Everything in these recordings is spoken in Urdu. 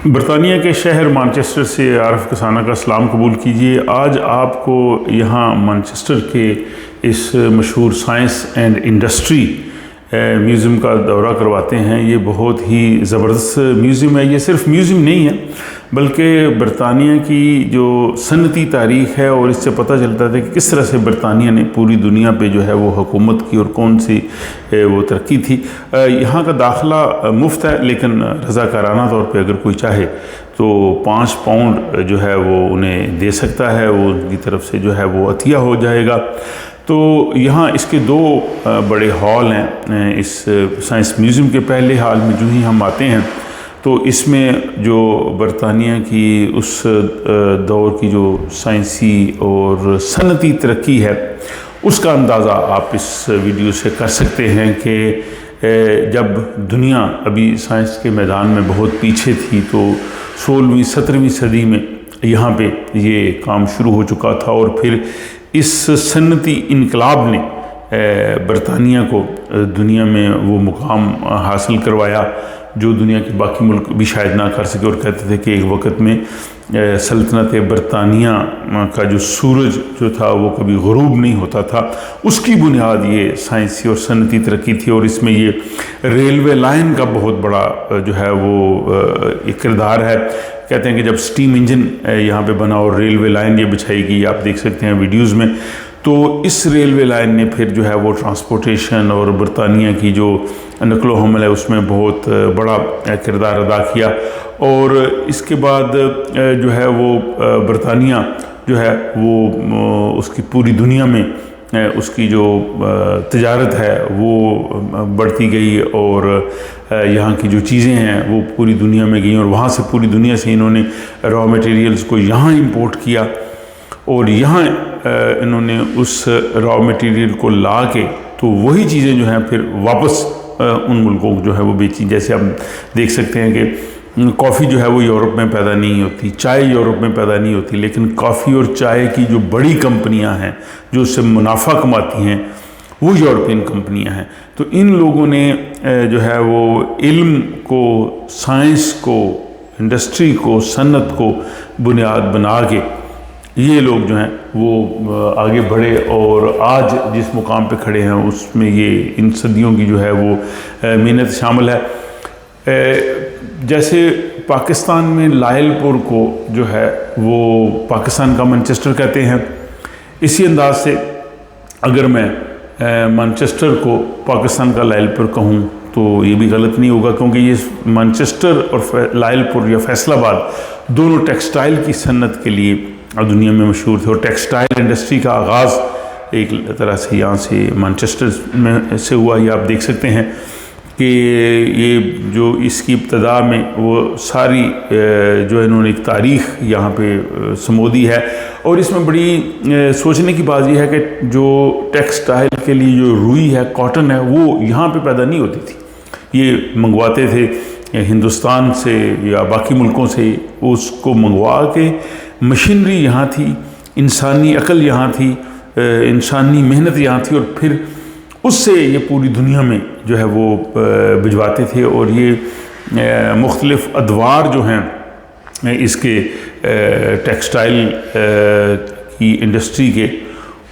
برطانیہ کے شہر مانچسٹر سے عارف کسانہ کا سلام قبول کیجیے۔ آج آپ کو یہاں مانچسٹر کے اس مشہور سائنس اینڈ انڈسٹری میوزیم کا دورہ کرواتے ہیں۔ یہ بہت ہی زبردست میوزیم ہے۔ یہ صرف میوزیم نہیں ہے بلکہ برطانیہ کی جو صنعتی تاریخ ہے، اور اس سے پتہ چلتا تھا کہ کس طرح سے برطانیہ نے پوری دنیا پہ جو ہے وہ حکومت کی اور کون سی وہ ترقی تھی۔ یہاں کا داخلہ مفت ہے، لیکن رضاکارانہ طور پہ اگر کوئی چاہے تو 5 پاؤنڈ جو ہے وہ انہیں دے سکتا ہے، وہ ان کی طرف سے جو ہے وہ عطیہ ہو جائے گا۔ تو یہاں اس کے 2 بڑے ہال ہیں۔ اس سائنس میوزیم کے پہلے ہال میں جو ہی ہم آتے ہیں تو اس میں جو برطانیہ کی اس دور کی جو سائنسی اور صنعتی ترقی ہے اس کا اندازہ آپ اس ویڈیو سے کر سکتے ہیں کہ جب دنیا ابھی سائنس کے میدان میں بہت پیچھے تھی تو 16ویں 17ویں صدی میں یہاں پہ یہ کام شروع ہو چکا تھا، اور پھر اس صنعتی انقلاب نے برطانیہ کو دنیا میں وہ مقام حاصل کروایا جو دنیا کے باقی ملک بھی شاید نہ کر سکے۔ اور کہتے تھے کہ ایک وقت میں سلطنت برطانیہ کا جو سورج جو تھا وہ کبھی غروب نہیں ہوتا تھا، اس کی بنیاد یہ سائنسی اور صنعتی ترقی تھی۔ اور اس میں یہ ریلوے لائن کا بہت بڑا جو ہے وہ ایک کردار ہے۔ کہتے ہیں کہ جب سٹیم انجن یہاں پہ بنا اور ریلوے لائن یہ بچھائی گئی، آپ دیکھ سکتے ہیں ویڈیوز میں، تو اس ریلوے لائن نے پھر جو ہے وہ ٹرانسپورٹیشن اور برطانیہ کی جو نقل و حمل ہے اس میں بہت بڑا کردار ادا کیا۔ اور اس کے بعد جو ہے وہ برطانیہ جو ہے وہ اس کی پوری دنیا میں اس کی جو تجارت ہے وہ بڑھتی گئی، اور یہاں کی جو چیزیں ہیں وہ پوری دنیا میں گئیں، اور وہاں سے پوری دنیا سے انہوں نے را میٹیریلز کو یہاں امپورٹ کیا، اور یہاں انہوں نے اس را میٹیریل کو لا کے تو وہی چیزیں جو ہیں پھر واپس ان ملکوں کو جو ہے وہ بیچی۔ جیسے آپ دیکھ سکتے ہیں کہ کافی جو ہے وہ یورپ میں پیدا نہیں ہوتی، چائے یورپ میں پیدا نہیں ہوتی، لیکن کافی اور چائے کی جو بڑی کمپنیاں ہیں جو اس سے منافع کماتی ہیں وہ یورپین کمپنیاں ہیں۔ تو ان لوگوں نے جو ہے وہ علم کو، سائنس کو، انڈسٹری کو، صنعت کو بنیاد بنا کے یہ لوگ جو ہیں وہ آگے بڑھے، اور آج جس مقام پہ کھڑے ہیں اس میں یہ ان صدیوں کی جو ہے وہ محنت شامل ہے۔ جیسے پاکستان میں لائل پور کو جو ہے وہ پاکستان کا مانچسٹر کہتے ہیں، اسی انداز سے اگر میں مانچسٹر کو پاکستان کا لائل پور کہوں تو یہ بھی غلط نہیں ہوگا، کیونکہ یہ مانچسٹر اور لائل پور یا فیصل آباد دونوں ٹیکسٹائل کی صنعت کے لیے دنیا میں مشہور تھے، اور ٹیکسٹائل انڈسٹری کا آغاز ایک طرح سے یہاں سے مانچسٹر میں سے ہوا۔ یہ آپ دیکھ سکتے ہیں کہ یہ جو اس کی ابتدا میں وہ ساری جو انہوں نے ایک تاریخ یہاں پہ سمودی ہے، اور اس میں بڑی سوچنے کی بات یہ ہے کہ جو ٹیکسٹائل کے لیے جو روئی ہے، کاٹن ہے، وہ یہاں پہ پیدا نہیں ہوتی تھی، یہ منگواتے تھے ہندوستان سے یا باقی ملکوں سے، اس کو منگوا کے مشینری یہاں تھی، انسانی عقل یہاں تھی، انسانی محنت یہاں تھی، اور پھر اس سے یہ پوری دنیا میں جو ہے وہ بھجواتے تھے۔ اور یہ مختلف ادوار جو ہیں اس کے ٹیکسٹائل کی انڈسٹری کے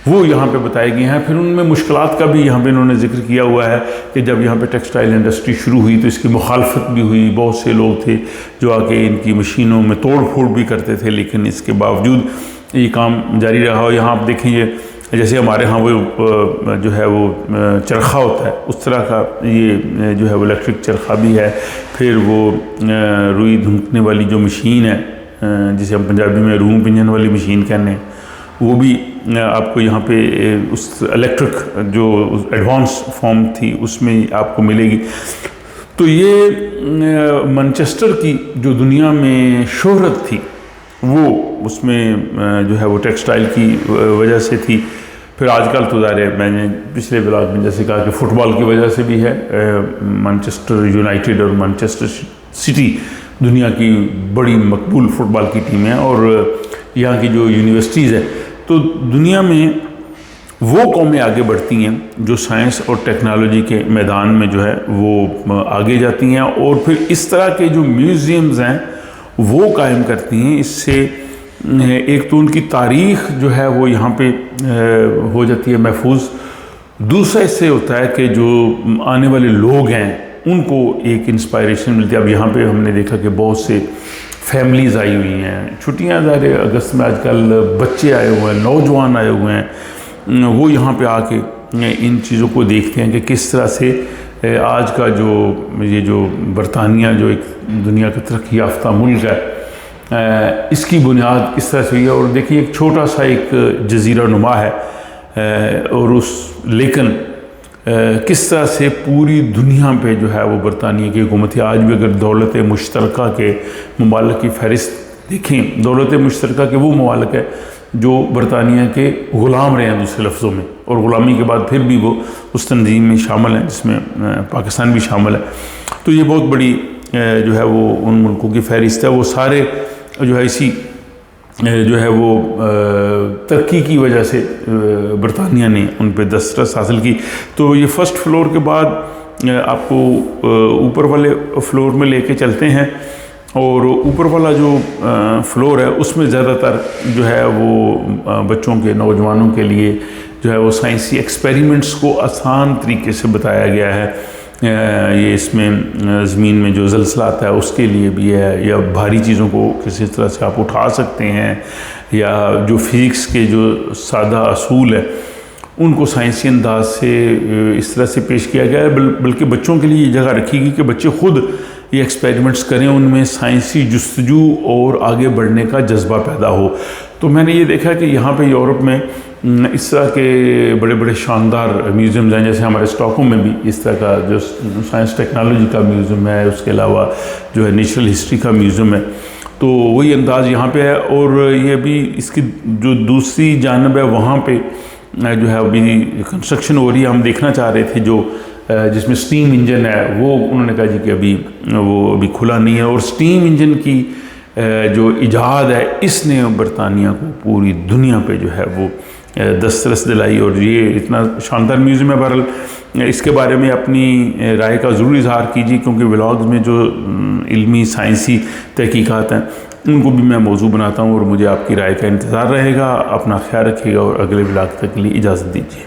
وہ یہاں پہ بتائے گئے ہیں۔ پھر ان میں مشکلات کا بھی یہاں پہ انہوں نے ذکر کیا ہوا ہے کہ جب یہاں پہ ٹیکسٹائل انڈسٹری شروع ہوئی تو اس کی مخالفت بھی ہوئی، بہت سے لوگ تھے جو آ کے ان کی مشینوں میں توڑ پھوڑ بھی کرتے تھے، لیکن اس کے باوجود یہ کام جاری رہا۔ اور یہاں آپ دیکھیں یہ جیسے ہمارے ہاں وہ جو ہے وہ چرخہ ہوتا ہے، اس طرح کا یہ جو ہے وہ الیکٹرک چرخہ بھی ہے۔ پھر وہ روئی دھنکنے والی جو مشین ہے جسے ہم پنجابی میں روم پنجن والی مشین کہنے ہیں، وہ بھی آپ کو یہاں پہ اس الیکٹرک جو ایڈوانس فارم تھی اس میں آپ کو ملے گی۔ تو یہ مانچسٹر کی جو دنیا میں شہرت تھی وہ اس میں جو ہے وہ ٹیکسٹائل کی وجہ سے تھی۔ پھر آج کل تو ظاہر ہے، میں نے پچھلے بلاگ میں جیسے کہا کہ فٹ بال کی وجہ سے بھی ہے، مانچسٹر یونائٹڈ اور مانچسٹر سٹی دنیا کی بڑی مقبول فٹ بال کی ٹیمیں ہیں، اور یہاں کی جو یونیورسٹیز ہیں، تو دنیا میں وہ قومیں آگے بڑھتی ہیں جو سائنس اور ٹیکنالوجی کے میدان میں جو ہے وہ آگے جاتی ہیں، اور پھر اس طرح کے جو میوزیمز ہیں وہ قائم کرتی ہیں. اس سے ایک تو ان کی تاریخ جو ہے وہ یہاں پہ ہو جاتی ہے محفوظ. دوسرا اس سے ہوتا ہے کہ جو آنے والے لوگ ہیں ان کو ایک انسپائریشن ملتی ہے. اب یہاں پہ ہم نے دیکھا کہ بہت سے فیملیز آئی ہوئی ہیں, چھٹیاں ظاہر اگست میں, آج کل بچے آئے ہوئے ہیں, نوجوان آئے ہوئے ہیں, وہ یہاں پہ آ کے ان چیزوں کو دیکھتے ہیں کہ کس طرح سے آج کا یہ جو برطانیہ جو ایک دنیا کا ترقی یافتہ ملک ہے, اس کی بنیاد کس طرح سے ہوئی ہے. اور دیکھیے ایک چھوٹا سا ایک جزیرہ نما ہے, اور لیکن کس طرح سے پوری دنیا پہ جو ہے وہ برطانیہ کی حکومت ہے. آج بھی اگر دولت مشترکہ کے ممالک کی فہرست دیکھیں, دولت مشترکہ کے وہ ممالک ہے جو برطانیہ کے غلام رہے ہیں دوسرے لفظوں میں, اور غلامی کے بعد پھر بھی وہ اس تنظیم میں شامل ہیں جس میں پاکستان بھی شامل ہے. تو یہ بہت بڑی جو ہے وہ ان ملکوں کی فہرست ہے. وہ سارے جو ہے اسی جو ہے وہ ترقی کی وجہ سے برطانیہ نے ان پہ دسترس حاصل کی. تو یہ فرسٹ فلور کے بعد آپ کو اوپر والے فلور میں لے کے چلتے ہیں, اور اوپر والا جو فلور ہے اس میں زیادہ تر جو ہے وہ بچوں کے, نوجوانوں کے لیے جو ہے وہ سائنسی ایکسپیریمنٹس کو آسان طریقے سے بتایا گیا ہے. یہ اس میں زمین میں جو زلزلہ آتا ہے اس کے لیے بھی ہے, یا بھاری چیزوں کو کسی طرح سے آپ اٹھا سکتے ہیں, یا جو فزکس کے جو سادہ اصول ہے ان کو سائنسی انداز سے اس طرح سے پیش کیا گیا ہے. بلکہ بچوں کے لیے یہ جگہ رکھی گئی کہ بچے خود یہ ایکسپیریمنٹس کریں, ان میں سائنسی جستجو اور آگے بڑھنے کا جذبہ پیدا ہو. تو میں نے یہ دیکھا کہ یہاں پہ یورپ میں اس طرح کے بڑے بڑے شاندار میوزیمز ہیں, جیسے ہمارے اسٹاک ہوم میں بھی اس طرح کا جو سائنس ٹیکنالوجی کا میوزیم ہے, اس کے علاوہ جو ہے نیچرل ہسٹری کا میوزیم ہے. تو وہی انداز یہاں پہ ہے. اور یہ بھی اس کی جو دوسری جانب ہے وہاں پہ جو ہے ابھی کنسٹرکشن ہو رہی ہے. ہم دیکھنا چاہ رہے تھے جو جس میں سٹیم انجن ہے, وہ انہوں نے کہا جی کہ ابھی کھلا نہیں ہے. اور سٹیم انجن کی جو ایجاد ہے اس نے برطانیہ کو پوری دنیا پہ جو ہے وہ دسترس دلائی. اور یہ اتنا شاندار میوزیم ہے. بہرحال اس کے بارے میں اپنی رائے کا ضرور اظہار کیجیے, کیونکہ ولاگز میں جو علمی سائنسی تحقیقات ہیں ان کو بھی میں موضوع بناتا ہوں, اور مجھے آپ کی رائے کا انتظار رہے گا. اپنا خیال رکھیے گا, اور اگلے ولاگ تک کے لیے اجازت دیجیے.